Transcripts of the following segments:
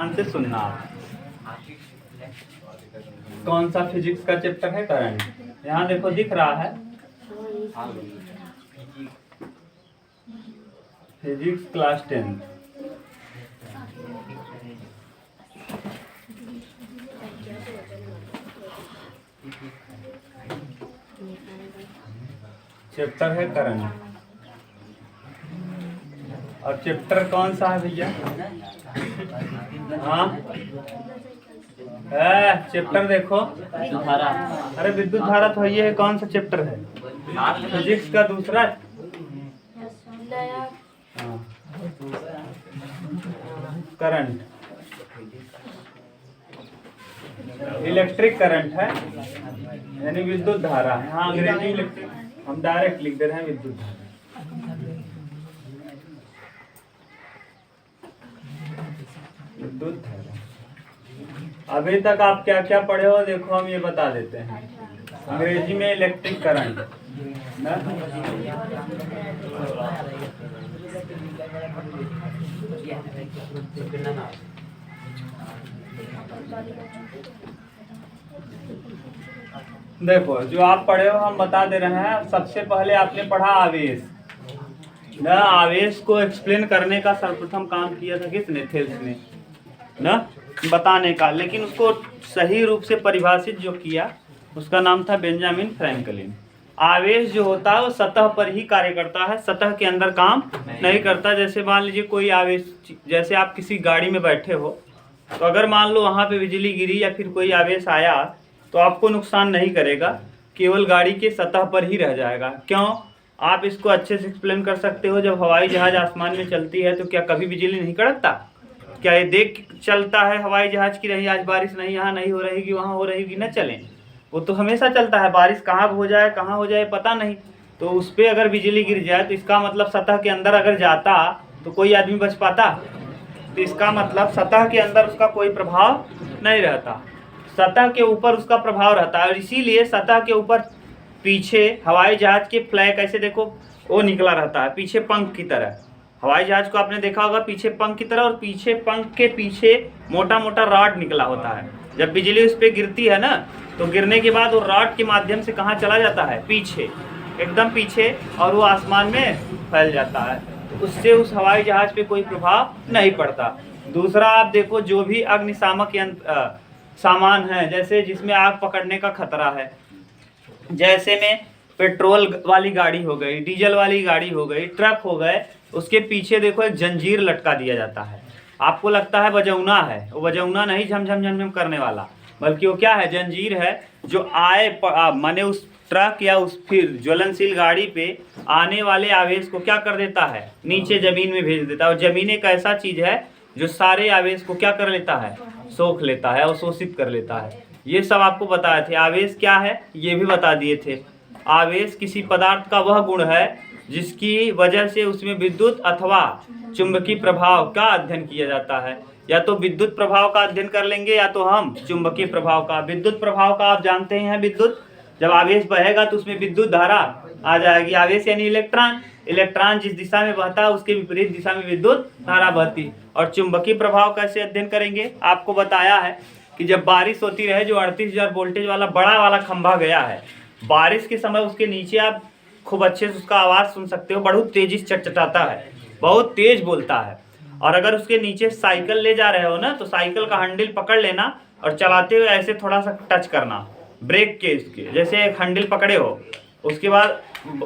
ध्यान से सुनना आप। कौन सा फिजिक्स का चैप्टर है? करंट। यहाँ देखो दिख रहा है फिजिक्स क्लास 10। चैप्टर है करंट। और चैप्टर कौन सा है भैया? हाँ चैप्टर देखो धारा। अरे विद्युत धारा तो ये है। कौन सा चैप्टर है? फिजिक्स का दूसरा। हाँ करंट, इलेक्ट्रिक करंट है यानी विद्युत धारा है। हाँ अंग्रेजी इलेक्ट्रिक, हम डायरेक्ट लिख दे रहे हैं विद्युत धारा। विद्युत धारा। अभी तक आप क्या क्या पढ़े हो देखो, हम ये बता देते हैं। अंग्रेजी में इलेक्ट्रिक करंट ना, देखो जो आप पढ़े हो हम बता दे रहे हैं। सबसे पहले आपने पढ़ा आवेश ना। आवेश को एक्सप्लेन करने का सर्वप्रथम काम किया था किसने? थेल्स ने ना, बताने का। लेकिन उसको सही रूप से परिभाषित जो किया उसका नाम था बेंजामिन फ्रैंकलिन। आवेश जो होता है वो सतह पर ही कार्य करता है, सतह के अंदर काम नहीं करता। जैसे मान लीजिए कोई आवेश, जैसे आप किसी गाड़ी में बैठे हो तो अगर मान लो वहाँ पे बिजली गिरी या फिर कोई आवेश आया तो आपको नुकसान नहीं करेगा, केवल गाड़ी के सतह पर ही रह जाएगा। क्यों? आप इसको अच्छे से एक्सप्लेन कर सकते हो। जब हवाई जहाज आसमान में चलती है तो क्या कभी बिजली नहीं कड़कता? क्या ये देख चलता है हवाई जहाज की नहीं आज बारिश नहीं, यहाँ नहीं हो रहेगी, वहाँ हो रहेगी, न चले? वो तो हमेशा चलता है। बारिश कहाँ हो जाए कहाँ हो जाए पता नहीं। तो उस पर अगर बिजली गिर जाए तो इसका मतलब सतह के अंदर अगर जाता तो कोई आदमी बच पाता? तो इसका मतलब सतह के अंदर उसका कोई प्रभाव नहीं रहता, सतह के ऊपर उसका प्रभाव रहता है। और इसीलिए सतह के ऊपर पीछे हवाई जहाज के फ्लैग ऐसे देखो वो निकला रहता है पीछे पंख की तरह। हवाई जहाज को आपने देखा होगा पीछे पंख की तरह, और पीछे पंख के पीछे मोटा मोटा रॉड निकला होता है। जब बिजली उस पर गिरती है ना तो गिरने के बाद वो रॉड के माध्यम से कहाँ चला जाता है? पीछे, एकदम पीछे, और वो आसमान में फैल जाता है। तो उससे उस हवाई जहाज पे कोई प्रभाव नहीं पड़ता। दूसरा आप देखो जो भी अग्निशामक यंत्र सामान है, जैसे जिसमें आग पकड़ने का खतरा है, जैसे में पेट्रोल वाली गाड़ी हो गई, डीजल वाली गाड़ी हो गई, ट्रक हो गए, उसके पीछे देखो एक जंजीर लटका दिया जाता है। आपको लगता है बजौना है, वो बजौना नहीं झमझम झमझम करने वाला, बल्कि वो क्या है? जंजीर है जो माने उस ट्रक या उस फिर ज्वलनशील गाड़ी पे आने वाले आवेश को क्या कर देता है? नीचे जमीन में भेज देता है। और जमीन एक ऐसा चीज है जो सारे आवेश को क्या कर लेता है? सोख लेता है, अवशोषित कर लेता है। ये सब आपको बताए थे। आवेश क्या है ये भी बता दिए थे। आवेश किसी पदार्थ का वह गुण है जिसकी वजह से उसमें विद्युत अथवा चुंबकीय प्रभाव का अध्ययन किया जाता है। या तो विद्युत प्रभाव का अध्ययन कर लेंगे या तो हम चुंबकीय प्रभाव का। विद्युत प्रभाव का आप जानते हैं, विद्युत जब आवेश बहेगा तो उसमें विद्युत धारा आ जाएगी। आवेश यानी इलेक्ट्रॉन, इलेक्ट्रॉन जिस दिशा में बहता है उसके विपरीत दिशा में विद्युत धारा बहती। और चुंबकीय प्रभाव कैसे अध्ययन करेंगे? आपको बताया है कि जब बारिश होती रहे, जो 38,000 वोल्टेज वाला बड़ा वाला खंभा गया है, बारिश के समय उसके नीचे आप खूब अच्छे से उसका आवाज़ सुन सकते हो। बहुत तेजी से चटचटाता है, बहुत तेज बोलता है। और अगर उसके नीचे साइकिल ले जा रहे हो ना तो साइकिल का हैंडल पकड़ लेना और चलाते हुए ऐसे थोड़ा सा टच करना ब्रेक के इसके, जैसे एक हैंडल पकड़े हो, उसके बाद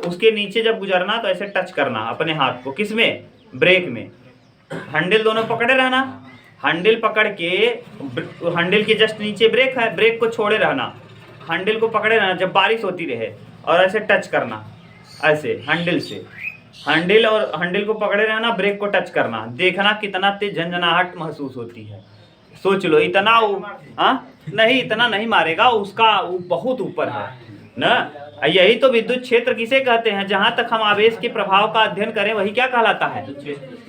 उसके नीचे जब गुजरना तो ऐसे टच करना अपने हाथ को। किसमें? ब्रेक में। हैंडल दोनों पकड़े रहना, हैंडल पकड़ के, हैंडल के जस्ट नीचे ब्रेक है, ब्रेक को छोड़े रहना, हैंडल को पकड़े रहना जब बारिश होती रहे, और ऐसे टच करना ऐसे हैंडल से, हैंडल और हैंडल को पकड़े रहना, ब्रेक को टच करना। देखना कितना तेज झंझनाहट महसूस होती है। सोच लो इतना नहीं, इतना नहीं मारेगा, उसका बहुत ऊपर है ना। यही तो विद्युत क्षेत्र किसे कहते हैं? जहां तक हम आवेश के प्रभाव का अध्ययन करें वही क्या कहलाता है?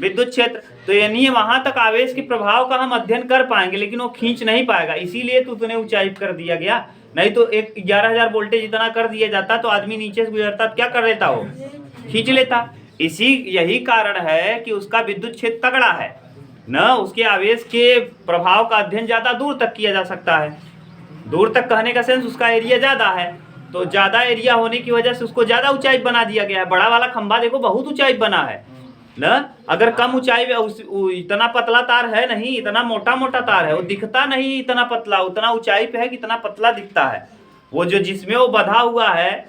विद्युत क्षेत्र। तो यानी वहां तक आवेश के प्रभाव का हम अध्ययन कर पाएंगे, लेकिन वो खींच नहीं पाएगा। इसीलिए तो उतने ऊंचाई कर दिया गया। नहीं तो एक 11,000 वोल्टेज इतना कर दिया जाता तो आदमी नीचे से गुजरता क्या कर लेता? वो खींच लेता। यही कारण है कि उसका विद्युत क्षेत्र तगड़ा है। न उसके आवेश के प्रभाव का अध्ययन ज़्यादा दूर तक किया जा सकता है। दूर तक कहने का सेंस उसका एरिया ज़्यादा है, तो ज़्यादा एरिया होने की वजह से उसको ज़्यादा ऊंचाई बना दिया गया है। बड़ा वाला खंभा देखो बहुत ऊंचाई बना है न, अगर कम ऊंचाई इतना पतला तार है नहीं, इतना मोटा मोटा तार है, वो दिखता नहीं इतना पतला, उतना ऊंचाई पे है कि इतना पतला दिखता है। वो जो जिसमें वो बंधा हुआ है,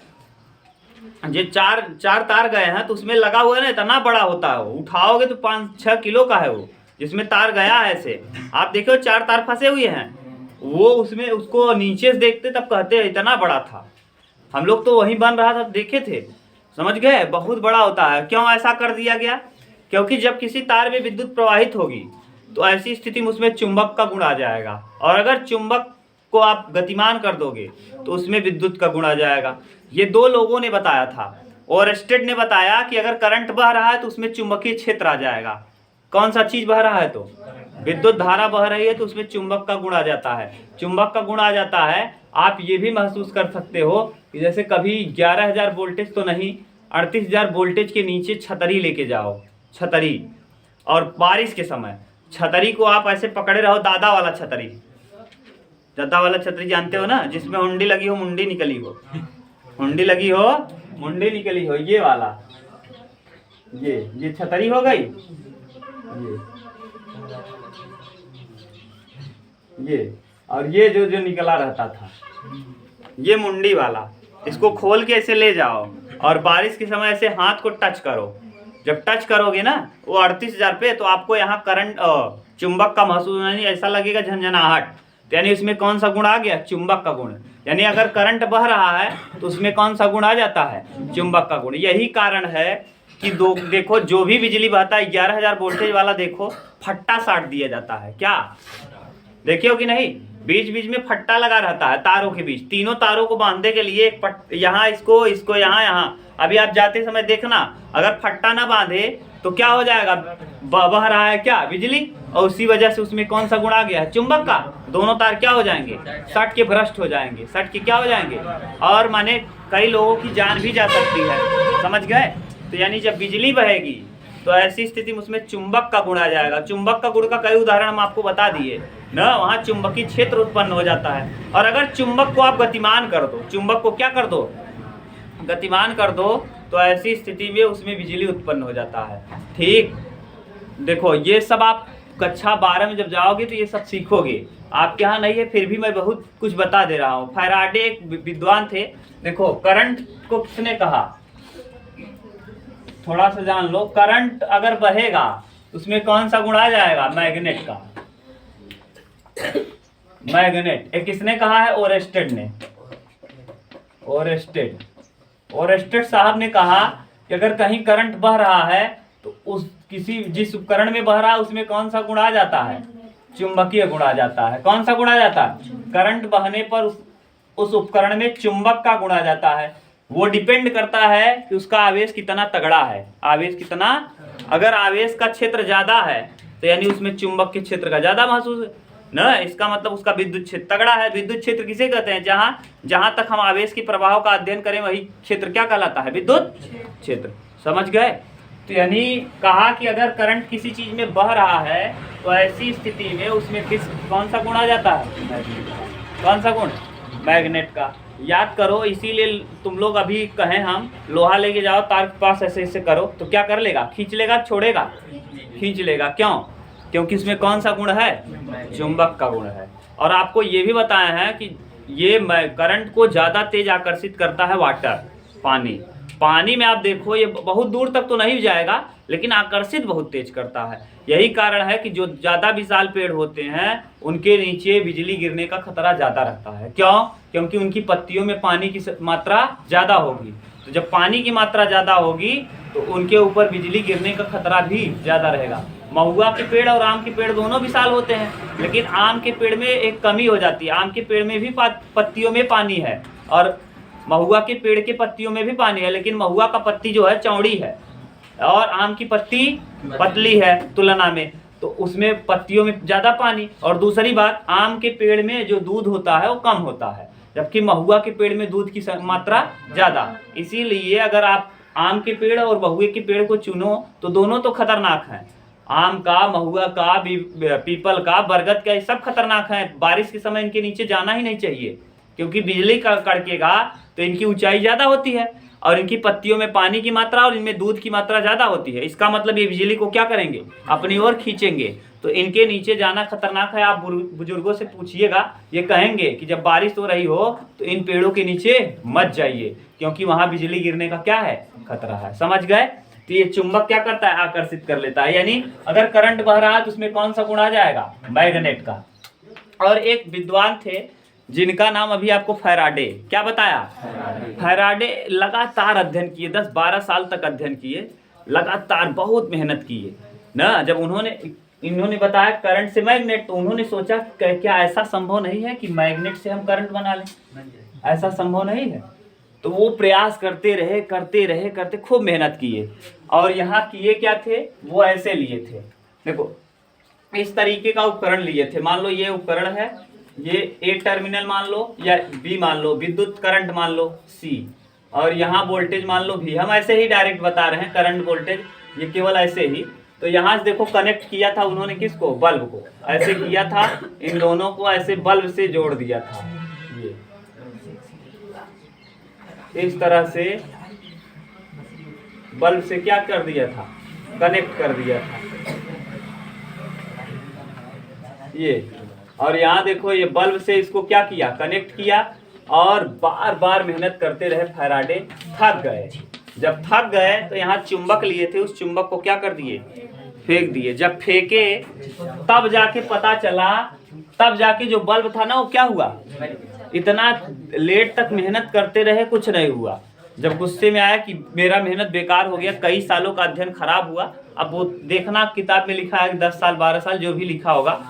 जो चार तार गए हैं तो उसमें लगा हुआ है ना, इतना बड़ा होता है, वो उठाओगे तो 5-6 किलो का है वो, जिसमें तार गया है ऐसे। आप देखो 4 तार फंसे हुए हैं, वो उसमें उसको नीचे से देखते तब कहते हैं इतना बड़ा था। हम लोग तो वहीं बन रहा था देखे थे, समझ गए, बहुत बड़ा होता है। क्यों ऐसा कर दिया गया? क्योंकि जब किसी तार में विद्युत प्रवाहित होगी तो ऐसी स्थिति में उसमें चुंबक का गुण आ जाएगा, और अगर चुंबक को आप गतिमान कर दोगे तो उसमें विद्युत का गुण आ जाएगा। ये 2 लोगों ने बताया था। ओरस्टेड ने बताया कि अगर करंट बह रहा है तो उसमें चुंबकीय क्षेत्र आ जाएगा। कौन सा चीज बह रहा है? तो विद्युत धारा बह रही है तो उसमें चुंबक का गुण आ जाता है। चुंबक का गुण आ जाता है। आप ये भी महसूस कर सकते हो कि जैसे कभी 11,000 वोल्टेज तो नहीं, 38,000 वोल्टेज के नीचे छतरी लेके जाओ, छतरी, और बारिश के समय छतरी को आप ऐसे पकड़े रहो, दादा वाला छतरी, दादा वाला छतरी जानते हो ना, जिसमें हुंडी लगी हो मुंडी निकली हो, हुंडी लगी हो मुंडी निकली हो, ये वाला, ये छतरी हो गई, ये और ये जो निकला रहता था, ये मुंडी वाला। इसको खोल के ऐसे ले जाओ और बारिश के समय ऐसे हाथ को टच करो। जब टच करोगे ना वो 38,000 पे, तो आपको यहाँ करंट चुंबक का महसूस नहीं, ऐसा लगेगा झंझनाहट। तो यानी उसमें कौन सा गुण आ गया? चुंबक का गुण। यानी अगर करंट बह रहा है तो उसमें कौन सा गुण आ जाता है? चुंबक का गुण। यही कारण है कि देखो जो भी बिजली बहता है 11,000 वोल्टेज वाला, देखो फट्टा साट दिया जाता है। क्या देखे हो कि नहीं? बीच बीच में फट्टा लगा रहता है तारों के बीच, तीनों तारों को बांधने के लिए यहाँ इसको यहाँ। अभी आप जाते समय देखना, अगर फट्टा ना बांधे तो क्या हो जाएगा? बह रहा है क्या? बिजली, और उसी वजह से उसमें कौन सा गुण आ गया है? चुंबक का। दोनों तार क्या हो जाएंगे? सट के भ्रष्ट हो जाएंगे, सट के क्या हो जाएंगे? और माने कई लोगों की जान भी जा सकती है, समझ गए? तो यानी जब बिजली बहेगी तो ऐसी स्थिति में उसमें चुंबक का गुण आ जाएगा। चुंबक का गुण का कई उदाहरण हम आपको बता दिए ना, वहाँ चुंबकीय क्षेत्र उत्पन्न हो जाता है। और अगर चुंबक को आप गतिमान कर दो, चुंबक को क्या कर दो? गतिमान कर दो, तो ऐसी स्थिति में उसमें बिजली उत्पन्न हो जाता है। ठीक, देखो ये सब आप कक्षा 12 में जब जाओगे तो ये सब सीखोगे। आपके यहाँ नहीं है फिर भी मैं बहुत कुछ बता दे रहा हूँ। फैराडे एक विद्वान थे। देखो करंट को किसने कहा? थोड़ा सा जान लो। करंट अगर बहेगा उसमें कौन सा गुण आ जाएगा? मैग्नेट का। मैग्नेट। एक किसने कहा है? ओरस्टेड ने। ओरस्टेड साहब ने कहा कि अगर कहीं करंट बह रहा है तो जिस उपकरण में बह रहा है उसमें कौन सा गुण आ जाता है? चुंबकीय गुण आ जाता है। कौन सा गुण आ जाता है? करंट बहने पर उस उपकरण में चुंबक का गुण आ जाता है। वो डिपेंड करता है कि उसका आवेश कितना तगड़ा है। आवेश कितना, अगर आवेश का क्षेत्र ज्यादा है तो यानी उसमें चुंबक के क्षेत्र का ज्यादा महसूस ना, इसका मतलब उसका विद्युत क्षेत्र तगड़ा है। विद्युत क्षेत्र किसे कहते हैं? जहां तक हम आवेश के प्रभाव का अध्ययन करें वही क्षेत्र क्या कहलाता है? विद्युत क्षेत्र। समझ गए? तो यानी कहा कि अगर करंट किसी चीज में बह रहा है तो ऐसी स्थिति में उसमें कौन सा गुण आ जाता है? कौन सा गुण? मैग्नेट का। याद करो, इसीलिए तुम लोग अभी कहें हम लोहा लेके जाओ तार के पास, ऐसे ऐसे करो तो क्या कर लेगा? खींच लेगा, छोड़ेगा? खींच लेगा। क्यों? क्योंकि इसमें कौन सा गुण है? चुंबक का गुण है। और आपको ये भी बताया है कि ये करंट को ज्यादा तेज आकर्षित करता है वाटर, पानी में आप देखो ये बहुत दूर तक तो नहीं जाएगा लेकिन आकर्षित बहुत तेज करता है। यही कारण है कि जो ज्यादा विशाल पेड़ होते हैं उनके नीचे बिजली गिरने का खतरा ज्यादा रहता है। क्यों? क्योंकि उनकी पत्तियों में पानी की मात्रा ज्यादा होगी। तो जब पानी की मात्रा ज्यादा होगी तो उनके ऊपर बिजली गिरने का खतरा भी ज्यादा रहेगा। महुआ के पेड़ और आम के पेड़ दोनों विशाल होते हैं, लेकिन आम के पेड़ में एक कमी हो जाती है। आम के पेड़ में भी पत्तियों में पानी है और महुआ के पेड़ के पत्तियों में भी पानी है, लेकिन महुआ का पत्ती जो है चौड़ी है और आम की पत्ती पतली है तुलना में, तो उसमें पत्तियों में ज्यादा पानी। और दूसरी बात, आम के पेड़ में जो दूध होता है वो कम होता है, जबकि महुआ के पेड़ में दूध की मात्रा ज्यादा। इसीलिए अगर आप आम के पेड़ और महुए के पेड़ को चुनो तो दोनों तो खतरनाक हैं, आम का, महुआ का, पीपल का, बरगद का, ये सब खतरनाक है। बारिश के समय इनके नीचे जाना ही नहीं चाहिए, क्योंकि बिजली का कड़केगा तो इनकी ऊंचाई ज़्यादा होती है और इनकी पत्तियों में पानी की मात्रा और इनमें दूध की मात्रा ज़्यादा होती है। इसका मतलब ये बिजली को क्या करेंगे, अपनी ओर खींचेंगे। तो इनके नीचे जाना खतरनाक है। आप बुजुर्गों से पूछिएगा, ये कहेंगे कि जब बारिश हो रही हो तो इन पेड़ों के नीचे मत जाइए, क्योंकि वहाँ बिजली गिरने का क्या है, खतरा है। समझ गए? तो ये चुंबक क्या करता है, आकर्षित कर लेता है। यानी अगर करंट बह रहा है तो उसमें कौन सा गुण आ जाएगा, मैग्नेट का। और एक विद्वान थे जिनका नाम अभी आपको फैराडे, क्या बताया, फैराडे लगातार अध्ययन किए, 10-12 साल तक अध्ययन किए, लगातार बहुत मेहनत किए ना। जब इन्होंने बताया करंट से मैग्नेट, तो उन्होंने सोचा क्या ऐसा संभव नहीं है कि मैग्नेट से हम करंट बना लें, ऐसा संभव नहीं है। तो वो प्रयास करते खूब मेहनत किए। और यहाँ किए क्या थे, वो ऐसे लिए थे, देखो इस तरीके का उपकरण लिए थे। मान लो ये उपकरण है, ये ए टर्मिनल मान लो या बी मान लो, विद्युत करंट मान लो सी, और यहाँ वोल्टेज मान लो भी। हम ऐसे ही डायरेक्ट बता रहे हैं करंट वोल्टेज, ये केवल ऐसे ही। तो यहाँ से देखो कनेक्ट किया था उन्होंने किसको, बल्ब को, ऐसे किया था, इन दोनों को ऐसे बल्ब से जोड़ दिया था, ये इस तरह से बल्ब से क्या कर दिया था, कनेक्ट कर दिया था ये। और यहाँ देखो ये बल्ब से इसको क्या किया, कनेक्ट किया, और बार बार मेहनत करते रहे फैराडे, थक गए। जब थक गए तो यहाँ चुंबक लिए थे, उस चुंबक को क्या कर दिए, फेंक दिए। जब फेंके तब जाके पता चला, तब जाके जो बल्ब था ना वो क्या हुआ, इतना लेट तक मेहनत करते रहे, कुछ नहीं हुआ। जब गुस्से में आया कि मेरा मेहनत बेकार हो गया, कई सालों का अध्ययन खराब हुआ। अब वो देखना किताब में लिखा है 10 साल 12 साल जो भी लिखा होगा,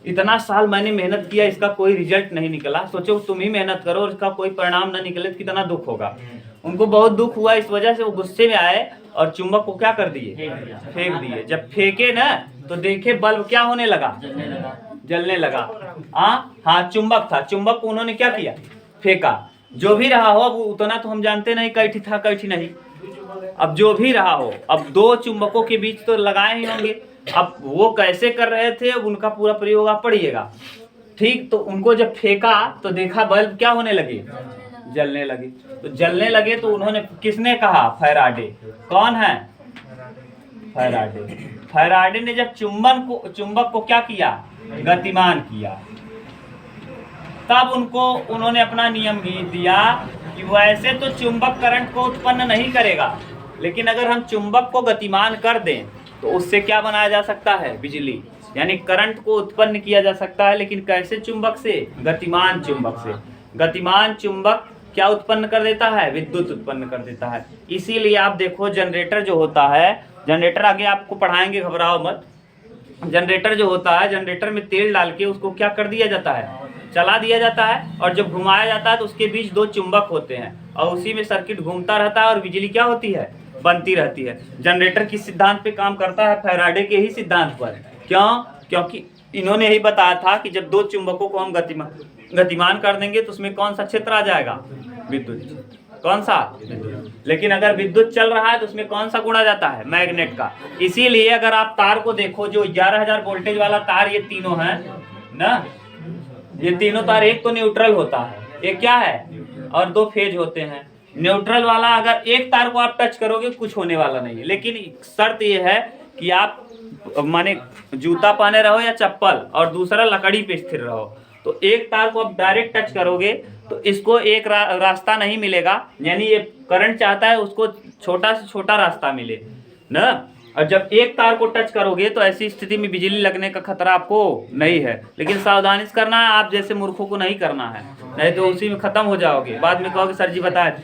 इतना साल मैंने मेहनत किया, इसका कोई रिजल्ट नहीं निकला। सोचो तुम ही मेहनत करो और इसका कोई परिणाम ना निकले तो कितना दुख होगा। उनको बहुत दुख हुआ, इस वजह से वो गुस्से में आए और चुंबक को क्या कर दिए, फेंक दिए। जब फेंके ना तो देखे बल्ब क्या होने लगा, जलने लगा। हाँ चुंबक था, चुंबक को उन्होंने क्या किया, फेंका। जो भी रहा हो, अब उतना तो हम जानते नहीं कैठी था कैठी नहीं, अब जो भी रहा हो, अब दो चुंबकों के बीच तो लगाए ही होंगे। अब वो कैसे कर रहे थे, अब उनका पूरा प्रयोग आप पढ़िएगा, ठीक। तो उनको जब फेंका तो देखा बल्ब क्या होने लगे, जलने लगे। तो जलने लगे तो उन्होंने, किसने कहा, फैराडे। कौन है, फैराडे। फैराडे ने जब चुंबक को क्या किया, गतिमान किया, तब उन्होंने अपना नियम दिया कि वैसे तो चुंबक करंट को उत्पन्न नहीं करेगा, लेकिन अगर हम चुंबक को गतिमान कर दें तो उससे क्या बनाया जा सकता है, बिजली, यानी करंट को उत्पन्न किया जा सकता है। लेकिन कैसे चुंबक से, गतिमान चुंबक से। गतिमान चुंबक क्या उत्पन्न कर देता है, विद्युत उत्पन्न कर देता है। इसीलिए आप देखो जनरेटर जो होता है, जनरेटर आगे आपको पढ़ाएंगे, घबराओ मत। जनरेटर जो होता है, जनरेटर में तेल डाल के उसको क्या कर दिया जाता है, चला दिया जाता है, और जब घुमाया जाता है तो उसके बीच दो चुंबक होते हैं और उसी में सर्किट घूमता रहता है और बिजली क्या होती है, बनती रहती है। जनरेटर किस सिद्धांत पे काम करता है, फैराडे के ही सिद्धांत पर। क्यों, क्योंकि इन्होंने यही बताया था कि जब दो चुंबकों को हम गतिमान कर देंगे तो उसमें कौन सा क्षेत्र आ जाएगा, विद्युत। कौन सा, लेकिन अगर विद्युत चल रहा है तो उसमें कौन सा गुण आ जाता है, मैग्नेट का। इसीलिए अगर आप तार को देखो, जो 11,000 वोल्टेज वाला तार, ये तीनों है ना, ये तीनों तार, एक तो न्यूट्रल होता है, एक क्या है, और दो फेज होते हैं। न्यूट्रल वाला अगर एक तार को आप टच करोगे कुछ होने वाला नहीं है, लेकिन शर्त ये है कि आप माने जूता पहने रहो या चप्पल, और दूसरा लकड़ी पे स्थिर रहो। तो एक तार को आप डायरेक्ट टच करोगे तो इसको एक रास्ता नहीं मिलेगा, यानी ये करंट चाहता है उसको छोटा से छोटा रास्ता मिले ना। और जब एक तार को टच करोगे तो ऐसी स्थिति में बिजली लगने का खतरा आपको नहीं है, लेकिन सावधानी से करना है, आप जैसे मूर्खों को नहीं करना है, नहीं तो उसी में खत्म हो जाओगे। बाद में कहोगे सर जी बताए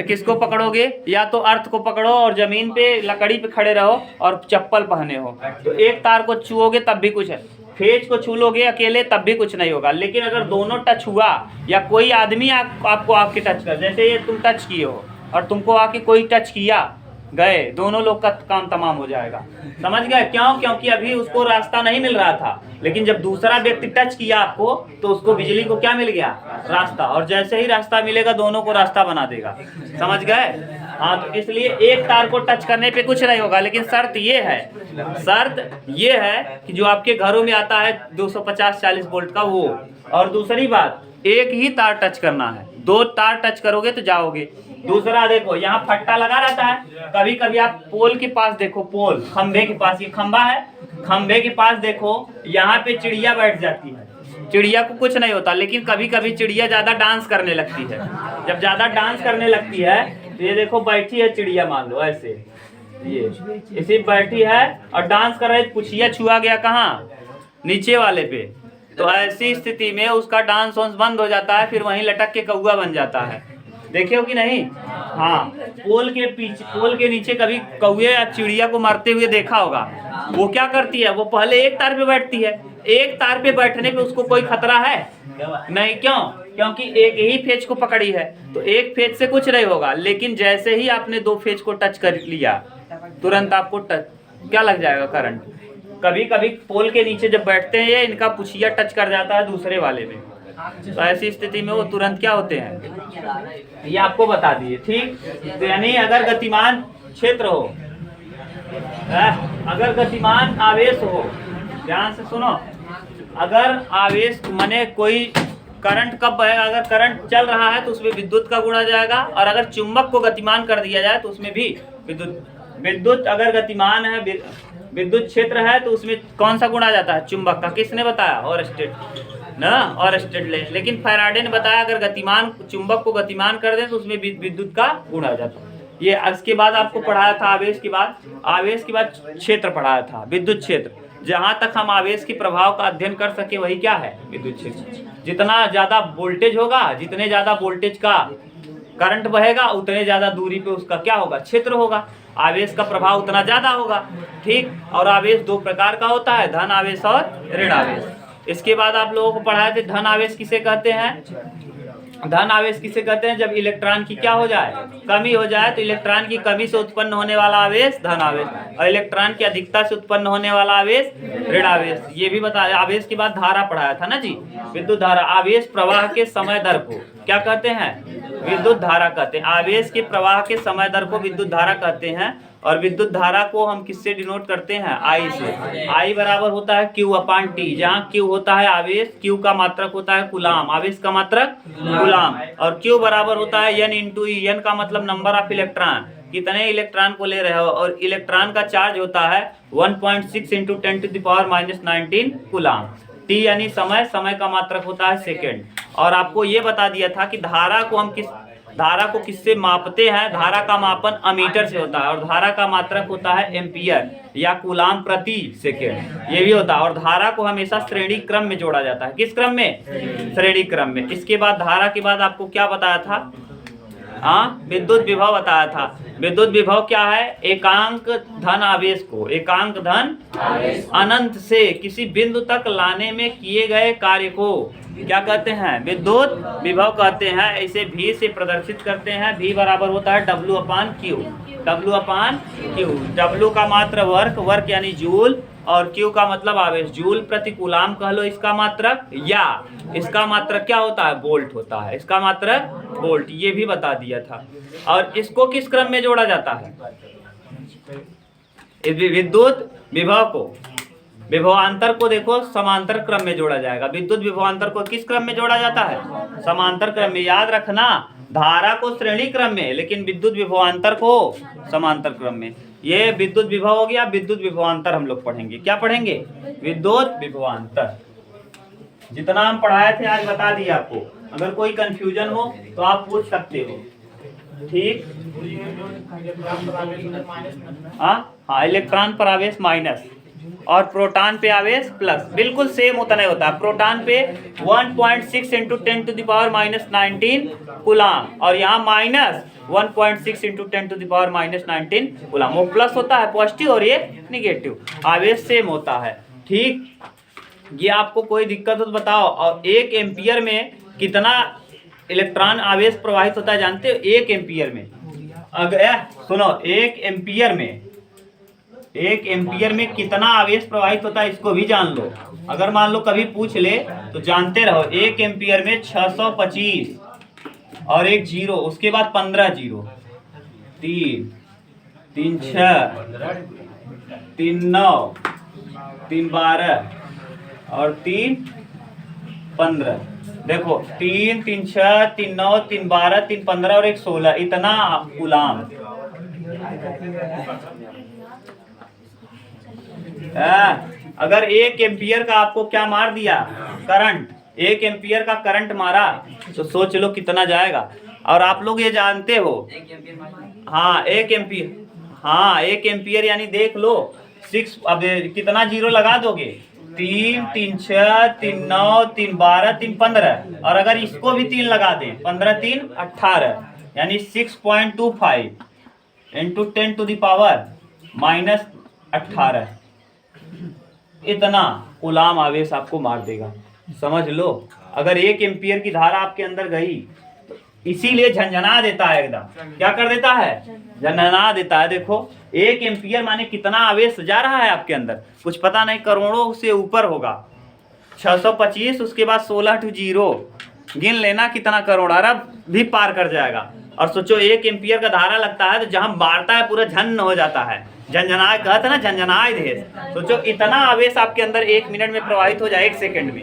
किसको पकड़ोगे, या तो अर्थ को पकड़ो और जमीन पे लकड़ी पे खड़े रहो और चप्पल पहने हो, तो एक तार को छुओगे तब भी कुछ है, फेज को छू लोगे अकेले तब भी कुछ नहीं होगा। लेकिन अगर दोनों टच हुआ, या कोई आदमी आपको आके टच कर, जैसे ये तुम टच किए हो और तुमको आके कोई टच किया, गए, दोनों लोग का काम तमाम हो जाएगा। समझ गए क्यों, क्योंकि अभी उसको रास्ता नहीं मिल रहा था, लेकिन जब दूसरा व्यक्ति टच किया आपको तो उसको बिजली को क्या मिल गया, रास्ता। और जैसे ही रास्ता मिलेगा दोनों को रास्ता बना देगा। समझ गए। हाँ, तो इसलिए एक तार को टच करने पे कुछ नहीं होगा, लेकिन शर्त ये है कि जो आपके घरों में आता है 250-40 वोल्ट का वो। और दूसरी बात, एक ही तार टच करना है, 2 तार टच करोगे तो जाओगे। दूसरा देखो, यहाँ फट्टा लगा रहता है, कभी कभी आप पोल के पास देखो, पोल खंभे के पास, ये खंभा है, खंभे के पास देखो, यहाँ पे चिड़िया बैठ जाती है। चिड़िया को कुछ नहीं होता, लेकिन कभी कभी चिड़िया ज्यादा डांस करने लगती है। जब ज्यादा डांस करने लगती है तो ये देखो बैठी है चिड़िया, मान लो ऐसे, ये इसी बैठी है और डांस कर रही है, पुछिया छुआ गया कहाँ, नीचे वाले पे। तो ऐसी स्थिति में उसका डांस वांस बंद हो जाता है, फिर वहीं लटक के कौआ बन जाता है। देखे हो कि नहीं? हाँ, पोल के पीछे, पोल के नीचे कभी कौए या चिड़िया को मरते हुए देखा होगा। वो क्या करती है, वो पहले एक तार पे बैठती है। एक तार पे बैठने पे उसको कोई खतरा है नहीं, क्यों? क्योंकि एक ही फेज को पकड़ी है, तो एक फेज से कुछ नहीं होगा। लेकिन जैसे ही आपने 2 फेज को टच कर लिया, तुरंत आपको क्या लग जाएगा, करंट। कभी कभी पोल के नीचे जब बैठते हैं ये, इनका पुछिया टच कर जाता है दूसरे वाले में, तो ऐसी स्थिति में वो तुरंत क्या होते हैं, ये आपको बता दिए। ठीक, तो यानी अगर गतिमान क्षेत्र हो, अगर गतिमान आवेश हो, ध्यान से सुनो, अगर आवेश माने कोई करंट कब बहेगा, अगर करंट चल रहा है तो उसमें विद्युत का गुणा जाएगा, और अगर चुंबक को गतिमान कर दिया जाए तो उसमें भी विद्युत अगर गतिमान है, विद्युत क्षेत्र है, तो उसमें कौन सा गुणा जाता है, चुंबक का। किसने बताया? ऑरस्टेड ना, ऑरस्टेड लेकिन फैराडे ने बताया अगर गतिमान चुंबक को गतिमान कर दें तो उसमें विद्युत का गुणा जाता है। ये इसके बाद आपको पढ़ाया था, आवेश के बाद क्षेत्र पढ़ाया था, विद्युत क्षेत्र। जहां तक हम आवेश के प्रभाव का अध्ययन कर सके वही क्या है, विद्युत क्षेत्र। जितना ज्यादा वोल्टेज होगा, जितने ज्यादा वोल्टेज का करंट बहेगा, उतने ज्यादा दूरी पे उसका क्या होगा, क्षेत्र होगा। आवेश का प्रभाव उतना ज्यादा होगा। ठीक, और आवेश 2 प्रकार का होता है, धन आवेश और ऋण आवेश। इसके बाद आप लोगों को पढ़ाए थे धन आवेश किसे कहते हैं। धन आवेश किसे कहते हैं, जब इलेक्ट्रॉन की क्या हो जाए, कमी हो जाए, तो इलेक्ट्रॉन की कमी से उत्पन्न होने वाला आवेश धन आवेश, और इलेक्ट्रॉन की अधिकता से उत्पन्न होने वाला आवेश ऋण आवेश। ये भी बताया। आवेश के बाद धारा पढ़ाया था ना जी, विद्युत धारा। आवेश प्रवाह के समय दर को क्या कहते हैं, विद्युत धारा कहते हैं। आवेश के प्रवाह के समय दर को विद्युत धारा कहते हैं। और विद्युत धारा को हम किससे डिनोट करते हैं, आई से। आई बराबर होता है Q/T, जहाँ Q होता है आवेश, Q का मात्रक होता है कूलाम, आवेश का मात्रक कूलाम, और Q बराबर होता है N/E, N का मतलब नंबर ऑफ इलेक्ट्रॉन, कितने इलेक्ट्रॉन को ले रहे हो। और इलेक्ट्रॉन का चार्ज होता है 1.6 × 10⁻⁻19 कूलाम। T यानी समय, समय का मात्रक होता है सेकेंड। और आपको ये बता दिया था कि धारा को किससे मापते हैं, धारा का मापन अमीटर से होता है, और धारा का मात्रक होता है एम्पियर या कूलाम प्रति सेकेंड, ये भी होता है। और धारा को हमेशा श्रेणी क्रम में जोड़ा जाता है। किस क्रम में, श्रेणी क्रम में। इसके बाद धारा के बाद आपको क्या बताया था, विद्युत विभव बताया था। विद्युत विभव क्या है, एकांक धन आवेश को, एकांक धन अनंत से किसी बिंदु तक लाने में किए गए कार्य को क्या कहते हैं, विद्युत विभव कहते हैं। इसे V से प्रदर्शित करते हैं। V बराबर होता है W/Q, W/Q। W का मात्र वर्क यानी जूल, और Q का मतलब आवेश, जूल प्रति कूलाम कह लो इसका मात्रक, या इसका मात्रक क्या होता है, वोल्ट होता है, इसका मात्रक वोल्ट, ये भी बता दिया था। और इसको किस क्रम में जोड़ा जाता है, विद्युत विभव को, विभवांतर को देखो समांतर क्रम में जोड़ा जाएगा। विद्युत विभवांतर को किस क्रम में जोड़ा जाता है, समांतर क्रम में। याद रखना, धारा को श्रेणी क्रम में, लेकिन विद्युत विभवांतर को समांतर क्रम में। ये विद्युत विभव हो गया। विद्युत विभवांतर हम लोग पढ़ेंगे, क्या पढ़ेंगे, विद्युत विभवांतर। जितना हम पढ़ाए थे आज बता दिया आपको। अगर कोई कंफ्यूजन हो तो आप पूछ सकते हो। ठीक, हाँ, इलेक्ट्रॉन पर आवेश माइनस और प्रोटॉन पे आवेश प्लस, बिल्कुल सेम उतना ही होता है। प्रोटॉन पे 1.6 × 10⁻⁻19 कूलाम, और यहाँ माइनस 1.6 × 10⁻⁻19 कूलाम। वो प्लस होता है पॉजिटिव और ये निगेटिव, आवेश सेम होता है। ठीक, ये आपको कोई दिक्कत हो तो बताओ। और 1 एम्पियर में कितना इलेक्ट्रॉन आवेश प्रवाहित होता है जानते हो, 1 एम्पियर में, अगर सुनो, 1 एम्पियर में कितना आवेश प्रवाहित होता है इसको भी जान लो। अगर मान लो कभी पूछ ले तो जानते रहो। 1 एम्पियर में 625 और एक जीरो, उसके बाद 15 जीरो, 3 3 6 3 9 3 12 और 3 15। देखो 3 3 6 3 9 3 12 3 15 और 1 16, इतना कूलाम। अगर 1 एम्पियर का आपको क्या मार दिया करंट, 1 एम्पियर का करंट मारा तो सोच लो कितना जाएगा। और आप लोग ये जानते हो, हाँ 1 एम्पियर, हाँ 1 एम्पियर यानी देख लो 6, अब कितना जीरो लगा दोगे, 3 3 6 3 9 3 12 3 15, और अगर इसको भी 3 लगा दें, 15 3 18, यानी 6.25 इंटू 10 टू द पावर -18, इतना कूलाम आवेश आपको मार देगा। समझ लो, अगर 1 एम्पियर की धारा आपके अंदर गई तो इसीलिए झंझना देता है, एकदम क्या कर देता है, झंझना देता है। देखो 1 एम्पियर माने कितना आवेश जा रहा है आपके अंदर, कुछ पता नहीं, करोड़ों से ऊपर होगा। 625, उसके बाद 16 टू 0, गिन लेना कितना करोड़, अरब भी पार कर जाएगा। और सोचो 1 एम्पियर का धारा लगता है तो जहां मारता है पूरा झन हो जाता है, झंझनाए, कहते ना झंझनाए देश। सोचो इतना आवेश आपके अंदर 1 मिनट में प्रवाहित हो जाए, 1 सेकंड में,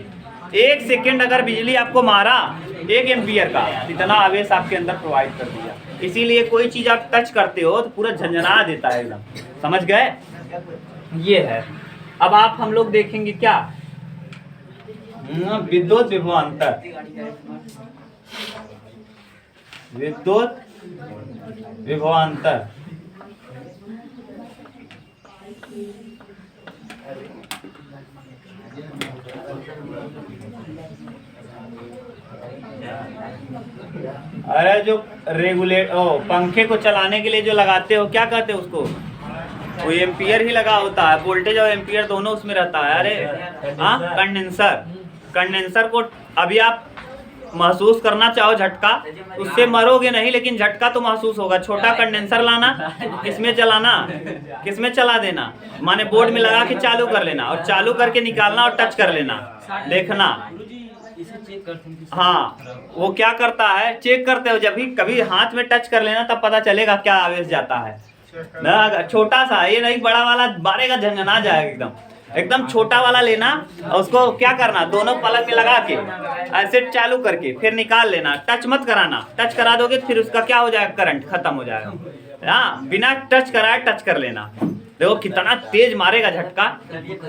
1 सेकंड अगर बिजली आपको मारा 1 एम्पियर का, इतना आवेश आपके अंदर प्रवाहित कर दिया। इसीलिए कोई चीज आप टच करते हो तो पूरा झंझना देता है एकदम, समझ गए, ये है। अब आप हम लोग देखेंगे क्या, विद्युत विभवांतर, विद्युत विभवांतर। अरे जो रेगुलेट पंखे को चलाने के लिए जो लगाते हो, क्या कहते हो उसको, वो एम्पियर ही लगा होता है, वोल्टेज और एम्पियर दोनों उसमें रहता है। अरे हाँ, कंडेंसर, कंडेंसर को अभी आप महसूस करना चाहो झटका, उससे मरोगे नहीं, लेकिन झटका तो महसूस होगा। छोटा कंडेंसर लाना, किसमें चलाना, किसमें चला देना, माने बोर्ड में लगा के चालू कर लेना, और चालू करके निकालना और टच कर लेना, देखना। हाँ, वो क्या करता है, चेक करते हो, जब भी कभी हाथ में टच कर लेना तब पता चलेगा क्या आवेश जाता है ना। छोटा सा, ये नहीं बड़ा वाला मारेगा, झंझना जाएगा एकदम। एकदम छोटा वाला लेना और उसको क्या करना, दोनों पलक में लगा के ऐसे चालू करके फिर निकाल लेना, टच मत कराना। टच करा दोगे तो फिर उसका क्या हो जाएगा, करंट खत्म हो जाएगा। हाँ, बिना टच कराए टच कर लेना। देखो कितना तेज मारेगा झटका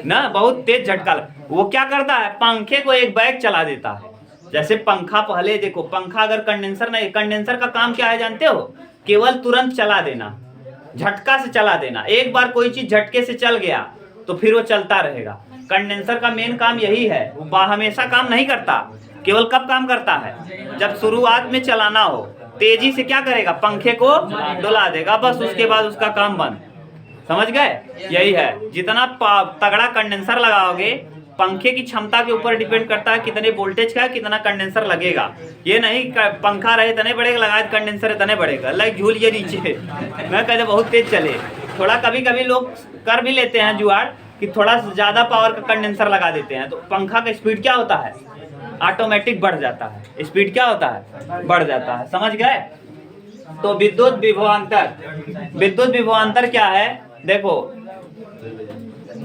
ना, बहुत तेज झटका। वो क्या करता है, पंखे को एक बैग चला देता है। जैसे पंखा, पहले देखो पंखा अगर कंडेंसर नहीं, कंडेंसर का काम क्या है जानते हो, केवल तुरंत चला देना, झटका से चला देना। एक बार कोई चीज झटके से चल गया तो फिर वो चलता रहेगा। कंडेंसर का मेन काम यही है, वो हमेशा काम नहीं करता, केवल कब काम करता है, जब शुरुआत में चलाना हो, तेजी से क्या करेगा, पंखे को डुला देगा, बस उसके बाद उसका काम बंद। समझ गए, यही है। जितना तगड़ा कंडेंसर लगाओगे, पंखे की क्षमता के ऊपर डिपेंड करता है कितने वोल्टेज का, कितना कंडेंसर लगेगा। ये नहीं पंखा रहे इतने बढ़ेगा, लगाए कंडेंसर इतने बढ़ेगा, लाइक झूलिए नीचे मैं कहते बहुत तेज चले। थोड़ा कभी कभी लोग कर भी लेते हैं जुगाड़ कि थोड़ा ज्यादा पावर का कंडेंसर लगा देते हैं, तो पंखा का स्पीड क्या होता है, ऑटोमेटिक बढ़ जाता है, स्पीड क्या होता है, बढ़ जाता है। समझ गए। तो विद्युत विभवांतर, विद्युत विभवांतर क्या है, देखो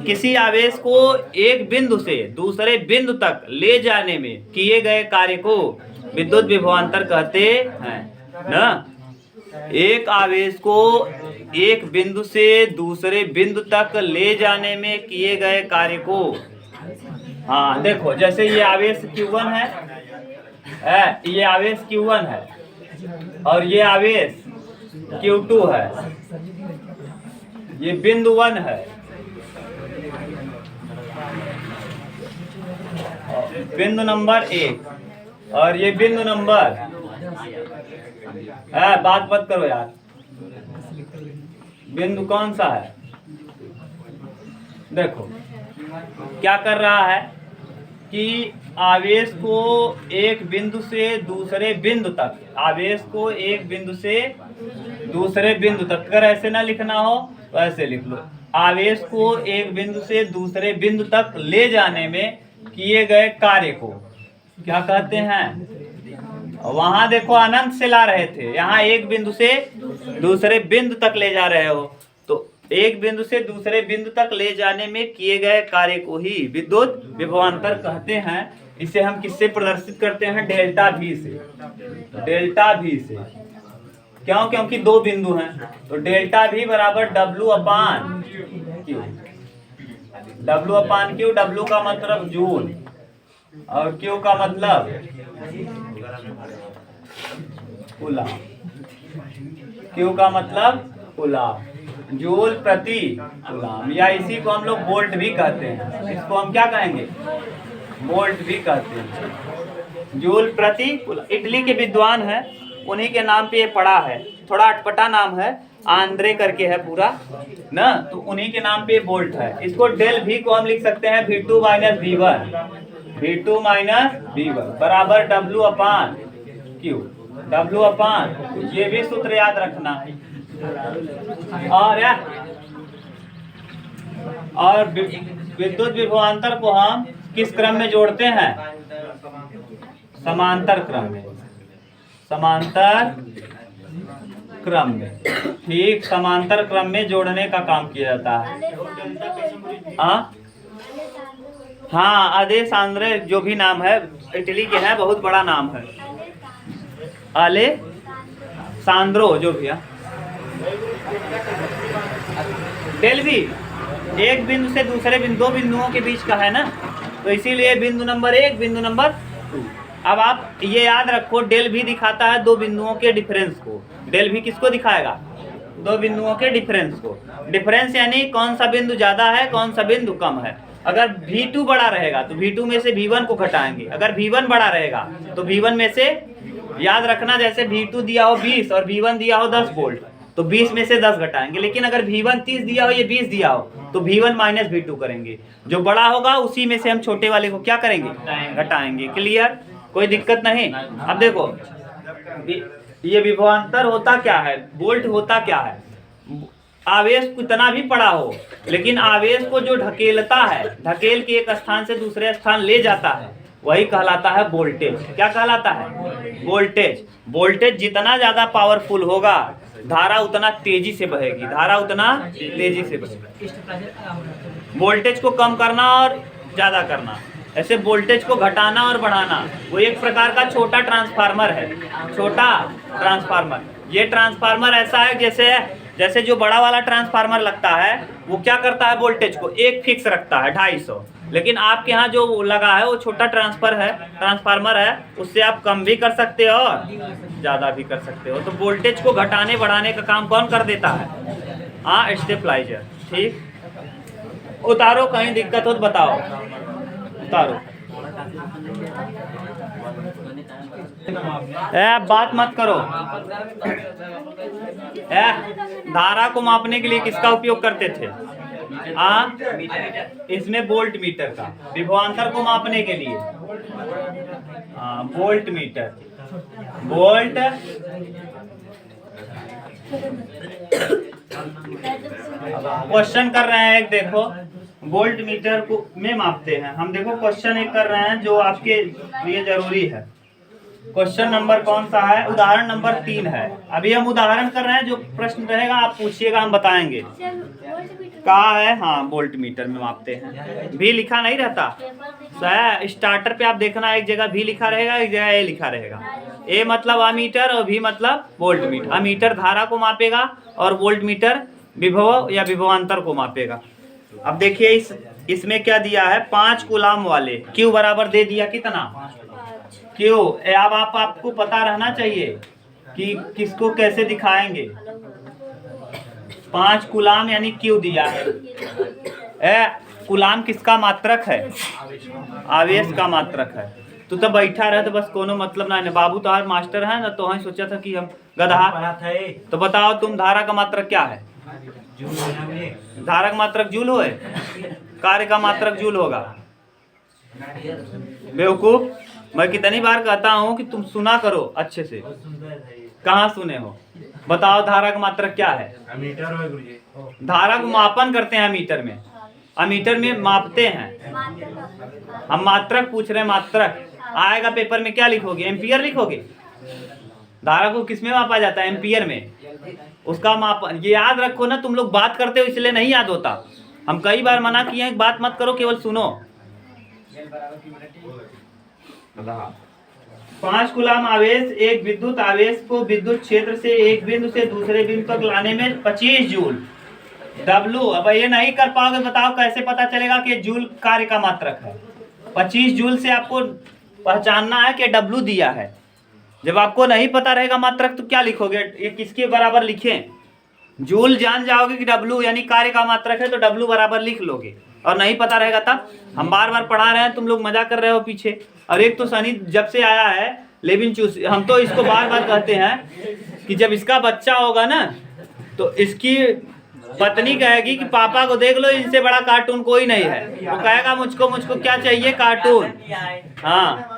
किसी आवेश को एक बिंदु से दूसरे बिंदु तक ले जाने में किए गए कार्य को विद्युत विभवांतर कहते हैं ना। एक आवेश को एक बिंदु से दूसरे बिंदु तक ले जाने में किए गए कार्य को, हाँ देखो जैसे ये आवेश Q1 है, ये आवेश Q1 है और ये आवेश Q2 है, ये बिंदु 1 है, बिंदु नंबर 1 और ये बिंदु नंबर, बात मत करो यार, बिंदु कौन सा है, देखो क्या कर रहा है कि आवेश को एक बिंदु से दूसरे बिंदु तक, आवेश को एक बिंदु से दूसरे बिंदु तक, अगर ऐसे ना लिखना हो तो ऐसे लिख लो, आवेश को एक बिंदु से दूसरे बिंदु तक ले जाने में किए गए कार्य को क्या कहते हैं, वहां देखो अनंत से ला रहे थे, यहाँ एक बिंदु से दूसरे बिंदु तक ले जा रहे हो, तो एक बिंदु से दूसरे बिंदु तक ले जाने में किए गए कार्य को ही विद्युत विभवांतर कहते हैं। इसे हम किससे प्रदर्शित करते हैं? डेल्टा भी से। डेल्टा भी से क्यों? क्योंकि दो बिंदु हैं, तो डेल्टा भी बराबर W अपान क्यू। W अपान क्यू, W का मतलब जूल और क्यू का मतलब कूलम। क्यू का मतलब कूलम, जूल प्रति कूलम, या इसी को हम लोग वोल्ट भी कहते हैं। इसको हम क्या कहेंगे? वोल्ट भी कहते हैं, जूल प्रति कूलम। इटली के विद्वान हैं, उन्हीं के नाम पे ये पड़ा है, थोड़ा अटपटा नाम है, आंद्रे करके है पूरा ना, तो उन्हीं के नाम पे वोल्ट है। इसको डेल भी को हम लिख सकते हैं V2 minus V1, V2 minus V1 बराबर W अपान Q, W अपान, ये भी सूत्र याद रखना। और विद्युत विभवांतर को हम किस क्रम में जोड़ते हैं? समांतर क्रम में, समांतर क्रम में। ठीक, समांतर क्रम में जोड़ने का काम किया जाता है। हाँ, अलेसांद्रो जो भी नाम है, इटली के हैं, बहुत बड़ा नाम है, अलेसांद्रो जो भी है। डेल भी एक बिंदु से दूसरे बिंदु, दो बिंदुओं के बीच का है ना, तो इसीलिए बिंदु नंबर 1, बिंदु नंबर 2। अब आप ये याद रखो, डेल भी दिखाता है दो बिंदुओं के डिफरेंस को। डेल भी किसको दिखाएगा? दो बिंदुओं के डिफरेंस को। डिफरेंस यानी कौन सा बिंदु ज्यादा है, कौन सा बिंदु कम है। अगर V2 बड़ा रहेगा तो V2 में से V1 को घटाएंगे, अगर V1 बड़ा रहेगा तो V1 में से, याद रखना, जैसे V2 दिया हो 20 और V1 दिया हो 10 वोल्ट, तो 20 में से 10 घटाएंगे। लेकिन अगर V1 30 दिया हो, ये 20 दिया हो, तो V1 माइनस V2 करेंगे। जो बड़ा होगा उसी में से हम छोटे वाले को क्या करेंगे? घटाएंगे। क्लियर? कोई दिक्कत नहीं। अब देखो, ये विभवांतर होता क्या है, वोल्ट होता क्या है? आवेश कितना भी पड़ा हो, लेकिन आवेश को जो ढकेलता है, ढकेल के एक स्थान से दूसरे स्थान ले जाता है, वही कहलाता है वोल्टेज। क्या कहलाता है? वोल्टेज। वोल्टेज जितना ज्यादा पावरफुल होगा, धारा उतना तेजी से बहेगी, धारा उतना तेजी से बहेगी। वोल्टेज को कम करना और ज्यादा करना, ऐसे वोल्टेज को घटाना और बढ़ाना, वो एक प्रकार का छोटा ट्रांसफार्मर है, छोटा ट्रांसफार्मर। ये ट्रांसफार्मर ऐसा है जैसे जो बड़ा वाला ट्रांसफार्मर लगता है, वो क्या करता है? वोल्टेज को एक फिक्स रखता है 250, लेकिन आपके यहाँ जो लगा है वो छोटा ट्रांसफार्मर है, उससे आप कम भी कर सकते हो और ज़्यादा भी कर सकते हो। तो वोल्टेज को घटाने बढ़ाने का काम कौन कर देता है? हाँ, स्टेबलाइजर। ठीक, उतारो, कहीं दिक्कत हो तो बताओ, उतारो। बात मत करो। धारा को मापने के लिए किसका उपयोग करते थे? इसमें वोल्ट मीटर का। विभवांतर को मापने के लिए वोल्ट मीटर, वोल्ट क्वेश्चन कर रहे हैं एक, देखो वोल्ट मीटर को में मापते हैं हम। देखो क्वेश्चन एक कर रहे हैं जो आपके लिए जरूरी है। क्वेश्चन नंबर कौन सा है? उदाहरण नंबर 3 है। अभी हम उदाहरण कर रहे हैं, जो प्रश्न रहेगा आप पूछिएगा, हम बताएंगे। कहा है? हाँ, वोल्ट मीटर में मापते हैं। भी लिखा नहीं रहता, स्टार्टर पे आप देखना, एक जगह भी लिखा रहेगा, एक जगह ए लिखा रहेगा। ए मतलब अमीटर और भी मतलब वोल्ट मीटर। अमीटर धारा को मापेगा और वोल्ट मीटर विभव या विभवांतर को मापेगा। अब देखिए इसमें क्या दिया है? 5 कूलाम वाले। क्यू बराबर दे दिया कितना? क्यू। अब आपको पता रहना चाहिए कि किसको कैसे दिखाएंगे। 5 कूलाम यानी क्यू दिया है। कूलाम किसका मात्रक है? आवेश का मात्रक है। तो बैठा रहे तो बस कोनो मतलब ना है। बाबू तो आज मास्टर है ना, तो वही सोचा था कि हम गधा। तो बताओ तुम, धारा का मात्रक क्या है? धारा का मात्रक जूल हो, कार्य का मात्रक जूल होगा। बेवकूफ, मैं कितनी बार कहता हूँ कि तुम सुना करो अच्छे से। कहाँ सुने हो? बताओ धारा का मात्रक क्या है? अमीटर में गुरुजी। धारा को मापन करते हैं अमीटर में, अमीटर में मापते हैं हम। मात्रक पूछ रहे हैं, मात्रक आएगा पेपर में क्या लिखोगे? एम्पियर लिखोगे? धारा को किसमें मापा जाता है? एम्पियर में। उसका माप ये याद रखो ना, तुम लोग बात करते हो इसलिए नहीं याद होता। हम कई बार मना किए हैं, बात मत करो, केवल सुनो। 5 कूलम आवेश एक विद्युत आवेश को विद्युत क्षेत्र से एक बिंदु से दूसरे बिंदु तक लाने में 25 जूल W। अब ये नहीं कर पाओगे, बताओ कैसे पता चलेगा कि जूल कार्य का मात्रक है? 25 जूल से आपको पहचानना है कि W दिया है। जब आपको नहीं पता रहेगा मात्रक तो क्या लिखोगे? ये किसके बराबर लिखें? जूल जान जाओगे कि W यानी कार्य का मात्रक है तो W बराबर लिख लोगे, और नहीं पता रहेगा तब। हम बार बार पढ़ा रहे हैं, तुम लोग मजा कर रहे हो पीछे। और एक तो शनि जब से आया है लेविन चूस, हम तो इसको बार बार कहते हैं कि जब इसका बच्चा होगा ना तो इसकी पत्नी कहेगी कि पापा को देख लो, इनसे बड़ा कार्टून कोई नहीं है। वो कहेगा मुझको क्या चाहिए? कार्टून। हाँ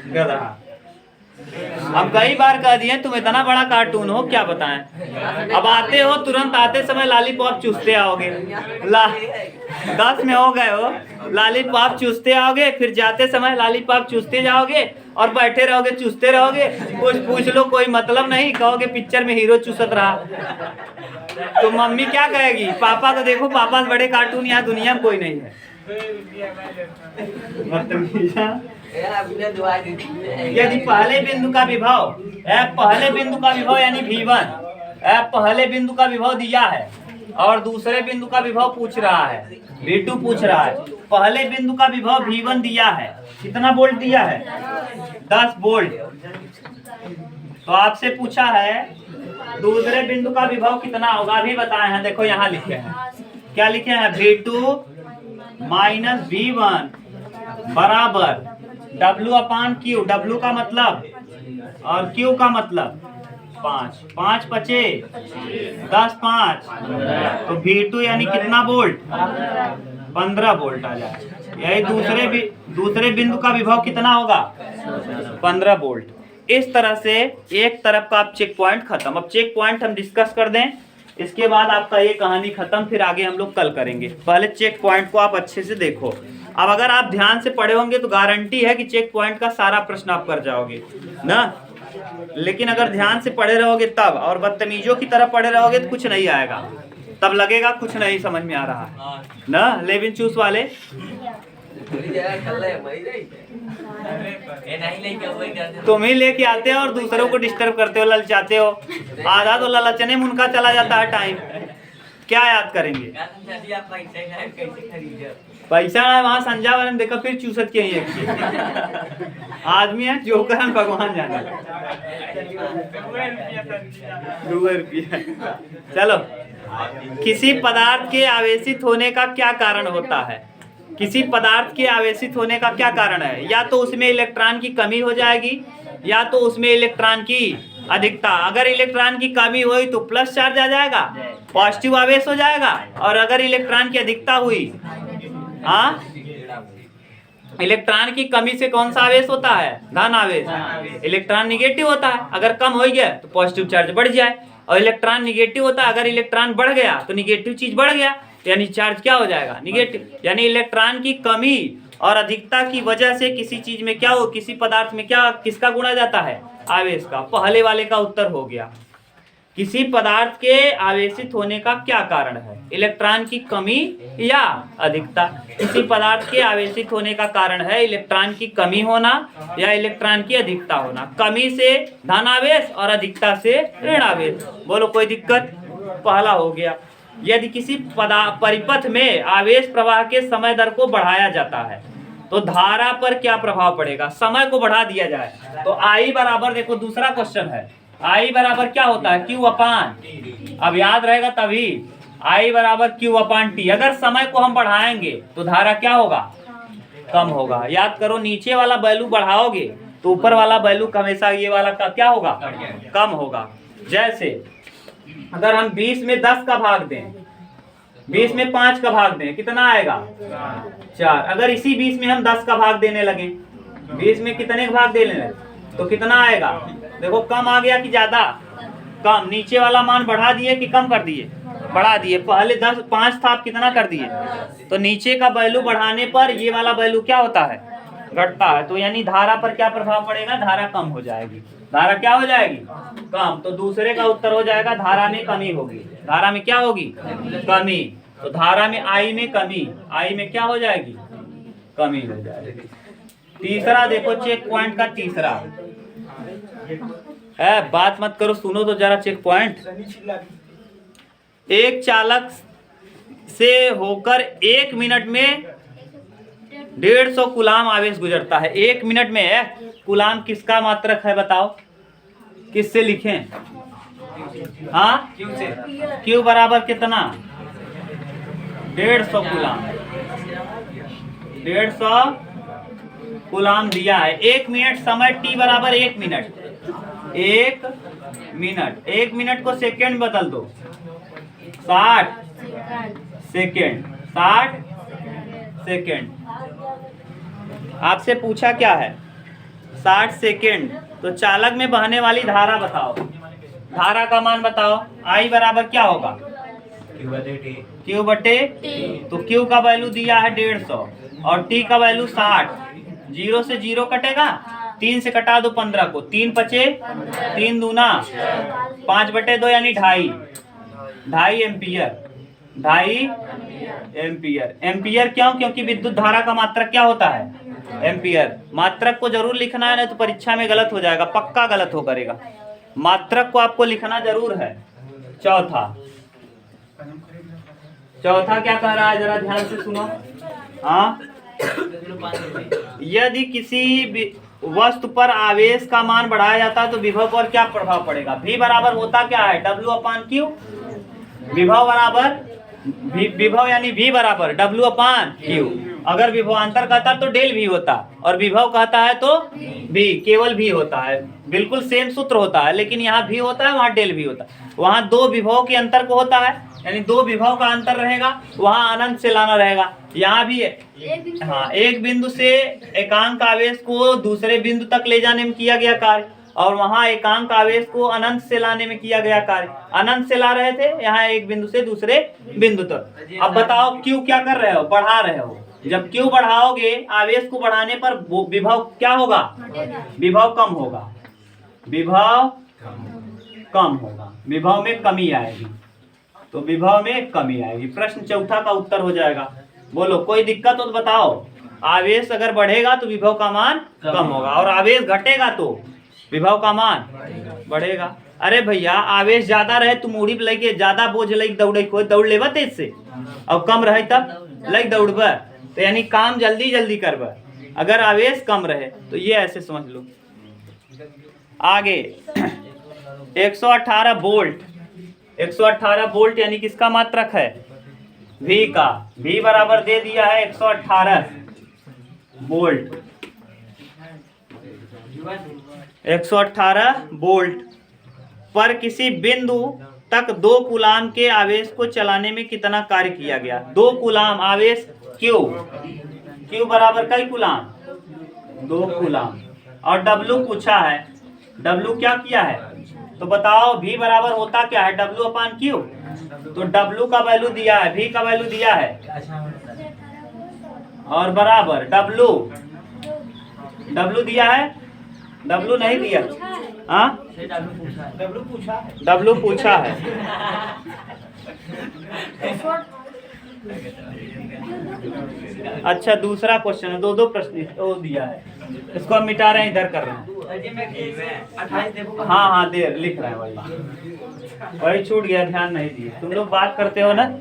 गधा। अब कई बार कह दिए तुम इतना बड़ा कार्टून हो, क्या बताएं। अब आते हो तुरंत आते समय लॉलीपॉप चूसते आओगे। 10 में हो गए हो, लॉलीपॉप चूसते आओगे, फिर जाते समय लॉलीपॉप चूसते जाओगे और बैठे रहोगे चूसते रहोगे। कुछ पूछ लो कोई मतलब नहीं, कहोगे पिक्चर में हीरो चूसत रहा। तो मम्मी क्या कहेगी? पापा को देखो, पापा से बड़े कार्टून यहाँ दुनिया में कोई नहीं है। यदि पहले बिंदु का विभव पहले बिंदु का विभव यानी V1 पहले बिंदु का विभव दिया है और दूसरे बिंदु का विभव पूछ रहा है, V2 पूछ रहा है। पहले बिंदु का विभव V1 दिया है, कितना वोल्ट दिया है? 10 वोल्ट। तो आपसे पूछा है दूसरे बिंदु का विभव कितना होगा, अभी बताए हैं। देखो यहाँ लिखे हैं, क्या लिखे हैं? V2 माइनस V1 बराबर W/Q। W का मतलब और Q का मतलब 5। 5 पचे 10 5 तो V2 यानी कितना वोल्ट? 15 वोल्ट आ जाए। यही दूसरे बिंदु का विभव कितना होगा? 15 वोल्ट। इस तरह से एक तरफ का आप चेक पॉइंट खत्म। अब चेक पॉइंट हम डिस्कस कर दें, इसके बाद आपका ये कहानी खत्म, फिर आगे हम लोग कल करेंगे। पहले चेक पॉइंट को आप अच्छे से देखो। अब अगर आप ध्यान से पढ़े होंगे तो गारंटी है कि चेक पॉइंट का सारा प्रश्न आप कर जाओगे ना। लेकिन अगर ध्यान से पढ़े रहोगे तब, और बदतमीजों की तरह पढ़े रहोगे तो कुछ नहीं आएगा, तब लगेगा कुछ नहीं समझ में आ रहा है ना। लेविन चूस वाले तुम ही लेके आते हो और दूसरों को डिस्टर्ब करते हो, ललचाते हो। आधा तो ललचने में उनका चला जाता है टाइम। क्या याद करेंगे? पैसा है वहाँ संजा वाले ने देखा, फिर चूसत के ही आदमी है जो करन भगवान जाने। 2 रुपया। चलो, किसी पदार्थ के आवेशित होने का क्या कारण होता है? किसी पदार्थ के आवेशित होने का क्या कारण है? या तो उसमें इलेक्ट्रॉन की कमी हो जाएगी, या तो उसमें इलेक्ट्रॉन की अधिकता। अगर इलेक्ट्रॉन की कमी हुई तो प्लस चार्ज आ जाएगा, पॉजिटिव आवेश हो जाएगा। और अगर इलेक्ट्रॉन की अधिकता हुई, हाँ, इलेक्ट्रॉन की कमी से कौन सा आवेश होता है? धन आवेश। इलेक्ट्रॉन निगेटिव होता है, अगर कम हो गया तो पॉजिटिव चार्ज बढ़ जाए। और इलेक्ट्रॉन निगेटिव होता है, अगर इलेक्ट्रॉन बढ़ गया तो निगेटिव चीज बढ़ गया, यानी चार्ज क्या हो जाएगा? निगेटिव। यानी इलेक्ट्रॉन की कमी और अधिकता की वजह से किसी चीज में क्या हो, किसी पदार्थ में क्या, किसका गुणा जाता है? आवेश का। पहले वाले का उत्तर हो गया। किसी पदार्थ के आवेशित होने का क्या कारण है? इलेक्ट्रॉन की कमी या अधिकता। किसी पदार्थ के आवेशित होने का कारण है इलेक्ट्रॉन की कमी होना या इलेक्ट्रॉन की अधिकता होना। कमी से धन आवेश और अधिकता से ऋण आवेश। बोलो कोई दिक्कत? पहला हो गया। यदि किसी परिपथ में आवेश प्रवाह के समय दर को बढ़ाया जाता है तो धारा पर क्या प्रभाव पड़ेगा? समय को बढ़ा दिया जाए तो I बराबर, देखो दूसरा क्वेश्चन है, I बराबर क्या होता है? Q/T। अब याद रहेगा तभी। I बराबर Q/T। अगर समय को हम बढ़ाएंगे तो धारा क्या होगा? कम होगा। याद करो, नीचे वाला वैल्यू बढ़ाओगे तो ऊपर वाला वैल्यू हमेशा ये वाला का क्या होगा? कम होगा। जैसे अगर हम 20 में 10 का भाग दें, 20 में 5 का भाग दें, कितना आएगा? 4। अगर इसी 20 में हम 10 का भाग देने लगे, 20 में कितने का भाग देने लगे तो कितना आएगा? देखो कम आ गया कि ज्यादा? कम। नीचे वाला मान बढ़ा दिए कि कम कर दिए? बढ़ा दिए। पहले 5 था, आप कितना कर दिए? तो नीचे का वैल्यू बढ़ाने पर ये वाला वैल्यू क्या होता है? घटता है, तो यानी धारा पर क्या प्रभाव पड़ेगा, धारा कम हो जाएगी। धारा क्या हो जाएगी, कम। तो दूसरे का उत्तर हो जाएगा धारा में कमी होगी। धारा में क्या होगी, कमी। तो धारा में आई में कमी, आई में क्या हो जाएगी, कमी हो जाएगी। तीसरा देखो चेक पॉइंट का तीसरा है, बात मत करो, सुनो तो जरा चेक पॉइंट। एक चालक से होकर 1 मिनट में 150 कूलाम आवेश गुजरता है। 1 मिनट में है कूलाम किसका मात्रक है, बताओ किससे लिखें। हाँ, क्यू बराबर कितना, 150 कूलाम। 150 कूलाम दिया है। 1 मिनट समय t बराबर 1 मिनट। 1 मिनट, 1 मिनट को सेकेंड बदल दो, 60 सेकेंड, 60 सेकेंड। आपसे पूछा क्या है, 60 सेकेंड। तो चालक में बहने वाली धारा बताओ, धारा का मान बताओ। I बराबर क्या होगा, Q बटे T। तो Q का वैल्यू दिया है 150 और T का वैल्यू 60। 0 से 0 कटेगा, 3 से कटा दो 15 को, 3 बचे 3 दूना 5 बटे 2 यानी 2.5 एम्पियर। 2.5 एम्पियर। एम्पियर क्यों, क्योंकि विद्युत धारा का मात्रक क्या होता है, एम्पियर। मात्रक को जरूर लिखना है, नहीं तो परीक्षा में गलत हो जाएगा, पक्का गलत हो करेगा। मात्रक को आपको लिखना जरूर है। चौथा क्या कह रहा है, जरा ध्यान से सुनो। हाँ, यदि किसी वस्तु पर आवेश का मान बढ़ाया जाता है तो विभव पर क्या प्रभाव पड़ेगा। V बराबर होता क्या है, W/Q। विभव बराबर विभव यानी V बराबर W/Q। अगर विभवांतर कहता तो डेल V होता, और विभव कहता है तो V, केवल V होता है। बिल्कुल सेम सूत्र होता है, लेकिन यहाँ V होता है, वहाँ डेल V होता है। वहाँ दो विभव के अंतर को होता है, यानी दो विभव का अंतर रहेगा, वहाँ अनंत से लाना रहेगा। यहाँ भी हाँ, एक बिंदु से एकांक आवेश को दूसरे बिंदु तक ले जाने में किया गया कार्य, और वहाँ एकांक आवेश को अनंत से लाने में किया गया कार्य। अनंत से ला रहे थे, यहाँ एक बिंदु से दूसरे बिंदु तक। अब बताओ क्यू क्या कर रहे हो, बढ़ा रहे हो। जब क्यू बढ़ाओगे, आवेश को बढ़ाने पर विभव क्या होगा, विभव कम होगा, विभव कम होगा, विभव में कमी आएगी। तो विभव में कमी आएगी। प्रश्न चौथा का उत्तर हो जाएगा। बोलो कोई दिक्कत हो तो बताओ। आवेश अगर बढ़ेगा तो विभव का मान कम होगा, और आवेश घटेगा तो विभव का मान बढ़ेगा। अरे भैया, आवेश ज्यादा रहे तो मूड़ी पे लेके ज्यादा बोझ लेके दौड़े, कोई दौड़ लेबा तेज से, और कम रहे तब लग दौड़बा, तो यानी काम जल्दी जल्दी करबा। अगर आवेश कम रहे तो ये ऐसे समझ लो। आगे 118 वोल्ट, 118 वोल्ट यानी किसका मात्रक है, V का। V बराबर दे दिया है 118 वोल्ट। 118 वोल्ट पर किसी बिंदु तक 2 कूलाम के आवेश को चलाने में कितना कार्य किया गया। 2 कूलाम आवेश Q बराबर कई कूलाम, 2 कूलाम। और W पूछा है, W क्या किया है, तो बताओ V बराबर होता क्या है, W/Q। तो W का वैल्यू दिया है, V का वैल्यू दिया है, और बराबर W दिया है, W नहीं दिया। हाँ, W पूछा है। अच्छा, दूसरा क्वेश्चन है, दो प्रश्न वो दिया है, इसको हम मिटा रहे हैं, इधर कर रहे हैं। हाँ, दे लिख रहे हैं, वही छूट गया, ध्यान नहीं दिए। तुम लोग बात करते हो ना,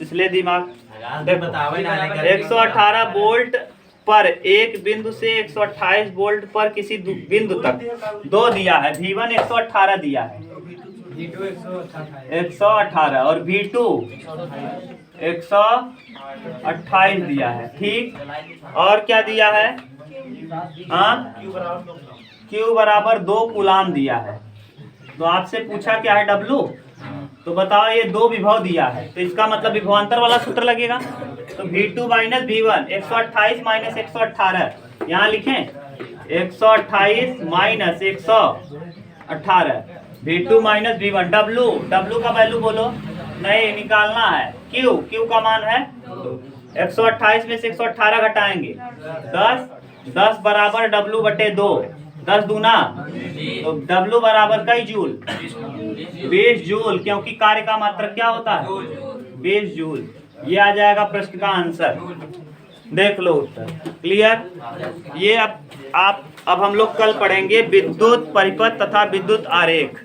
इसलिए दिमाग। 118 वोल्ट पर एक बिंदु से 128 वोल्ट पर किसी बिंदु तक 2 दिया है। V1 118 दिया है, 118, और V2 128 दिया है, ठीक। और क्या दिया है, हाँ, Q बराबर 2 कूलाम दिया है। तो आपसे पूछा क्या है, W। तो बताओ, ये 2 विभव दिया है, तो इसका मतलब विभवांतर वाला सूत्र लगेगा। तो V2 माइनस V1, 128 माइनस 118, यहाँ लिखें 128 minus 118, V2 minus V1। W का वैल्यू बोलो, नहीं निकालना है। Q का मान है 128 में से 118 घटाएंगे 10, 10 बराबर W/2, 10 दूना तो W बराबर कई जूल, 20 जूल, क्योंकि कार्य का मात्रक क्या होता है 20 जूल। ये आ जाएगा प्रश्न का आंसर। देख लो उत्तर। क्लियर। ये अब हम लोग कल पढ़ेंगे विद्युत परिपथ तथा विद्युत आरेख।